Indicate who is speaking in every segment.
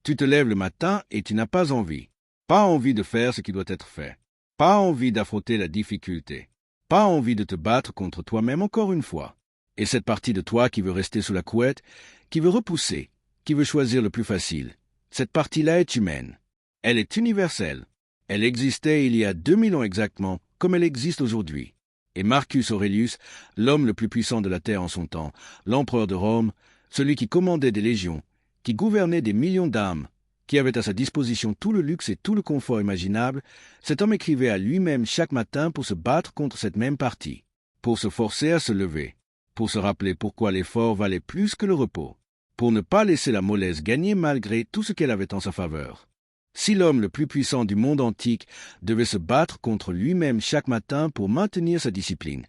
Speaker 1: Tu te lèves le matin et tu n'as pas envie. Pas envie de faire ce qui doit être fait. Pas envie d'affronter la difficulté. Pas envie de te battre contre toi-même encore une fois. Et cette partie de toi qui veut rester sous la couette, qui veut repousser, qui veut choisir le plus facile, cette partie-là est humaine. Elle est universelle. Elle existait il y a 2000 ans exactement, comme elle existe aujourd'hui. Et Marcus Aurelius, l'homme le plus puissant de la Terre en son temps, l'empereur de Rome, celui qui commandait des légions, qui gouvernait des millions d'âmes, qui avait à sa disposition tout le luxe et tout le confort imaginable, cet homme écrivait à lui-même chaque matin pour se battre contre cette même partie, pour se forcer à se lever, pour se rappeler pourquoi l'effort valait plus que le repos, pour ne pas laisser la mollesse gagner malgré tout ce qu'elle avait en sa faveur. Si l'homme le plus puissant du monde antique devait se battre contre lui-même chaque matin pour maintenir sa discipline,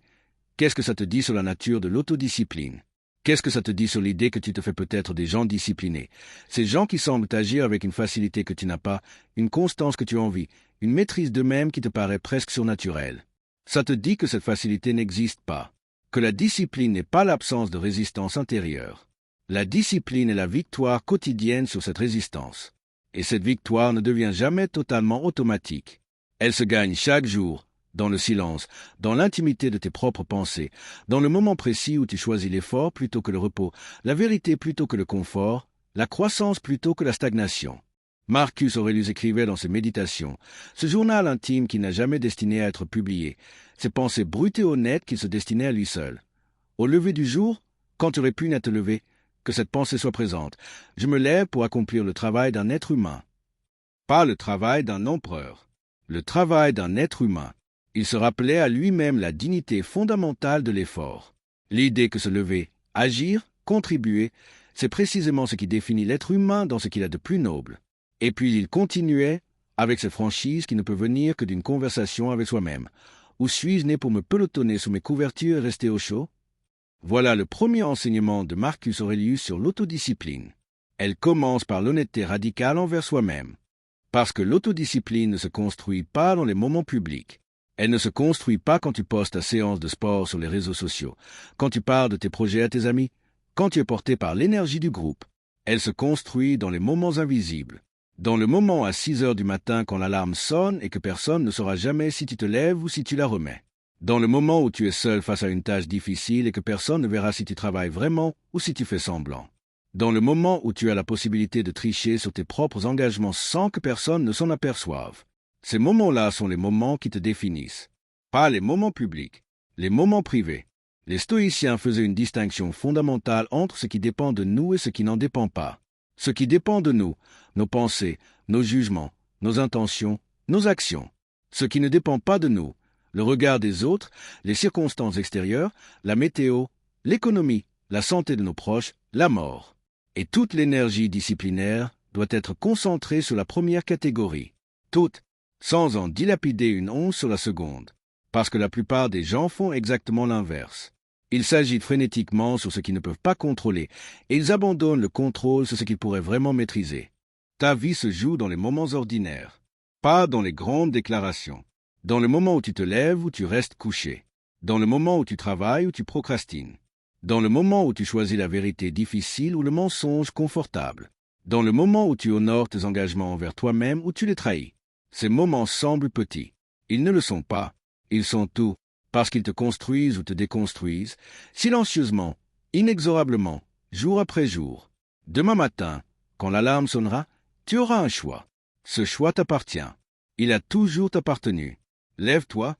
Speaker 1: qu'est-ce que ça te dit sur la nature de l'autodiscipline? Qu'est-ce que ça te dit sur l'idée que tu te fais peut-être des gens disciplinés? Ces gens qui semblent agir avec une facilité que tu n'as pas, une constance que tu envies, une maîtrise d'eux-mêmes qui te paraît presque surnaturelle. Ça te dit que cette facilité n'existe pas, que la discipline n'est pas l'absence de résistance intérieure. La discipline est la victoire quotidienne sur cette résistance. Et cette victoire ne devient jamais totalement automatique. Elle se gagne chaque jour, dans le silence, dans l'intimité de tes propres pensées, dans le moment précis où tu choisis l'effort plutôt que le repos, la vérité plutôt que le confort, la croissance plutôt que la stagnation. Marcus Aurelius écrivait dans ses méditations, ce journal intime qui n'a jamais destiné à être publié, ces pensées brutes et honnêtes qu'il se destinait à lui seul. Au lever du jour, quand tu aurais pu ne te lever, que cette pensée soit présente. Je me lève pour accomplir le travail d'un être humain. Pas le travail d'un empereur. Le travail d'un être humain. Il se rappelait à lui-même la dignité fondamentale de l'effort. L'idée que se lever, agir, contribuer, c'est précisément ce qui définit l'être humain dans ce qu'il a de plus noble. Et puis il continuait, avec cette franchise qui ne peut venir que d'une conversation avec soi-même. Où suis-je né pour me pelotonner sous mes couvertures et rester au chaud? Voilà le premier enseignement de Marcus Aurelius sur l'autodiscipline. Elle commence par l'honnêteté radicale envers soi-même. Parce que l'autodiscipline ne se construit pas dans les moments publics. Elle ne se construit pas quand tu postes ta séance de sport sur les réseaux sociaux, quand tu parles de tes projets à tes amis, quand tu es porté par l'énergie du groupe. Elle se construit dans les moments invisibles. Dans le moment à 6 heures du matin quand l'alarme sonne et que personne ne saura jamais si tu te lèves ou si tu la remets. Dans le moment où tu es seul face à une tâche difficile et que personne ne verra si tu travailles vraiment ou si tu fais semblant. Dans le moment où tu as la possibilité de tricher sur tes propres engagements sans que personne ne s'en aperçoive. Ces moments-là sont les moments qui te définissent. Pas les moments publics, les moments privés. Les stoïciens faisaient une distinction fondamentale entre ce qui dépend de nous et ce qui n'en dépend pas. Ce qui dépend de nous, nos pensées, nos jugements, nos intentions, nos actions. Ce qui ne dépend pas de nous, le regard des autres, les circonstances extérieures, la météo, l'économie, la santé de nos proches, la mort. Et toute l'énergie disciplinaire doit être concentrée sur la première catégorie. Toute, sans en dilapider une once sur la seconde. Parce que la plupart des gens font exactement l'inverse. Ils s'agitent frénétiquement sur ce qu'ils ne peuvent pas contrôler, et ils abandonnent le contrôle sur ce qu'ils pourraient vraiment maîtriser. Ta vie se joue dans les moments ordinaires, pas dans les grandes déclarations. Dans le moment où tu te lèves ou tu restes couché. Dans le moment où tu travailles ou tu procrastines. Dans le moment où tu choisis la vérité difficile ou le mensonge confortable. Dans le moment où tu honores tes engagements envers toi-même ou tu les trahis. Ces moments semblent petits. Ils ne le sont pas. Ils sont tout, parce qu'ils te construisent ou te déconstruisent, silencieusement, inexorablement, jour après jour. Demain matin, quand l'alarme sonnera, tu auras un choix. Ce choix t'appartient. Il a toujours appartenu. Lève-toi,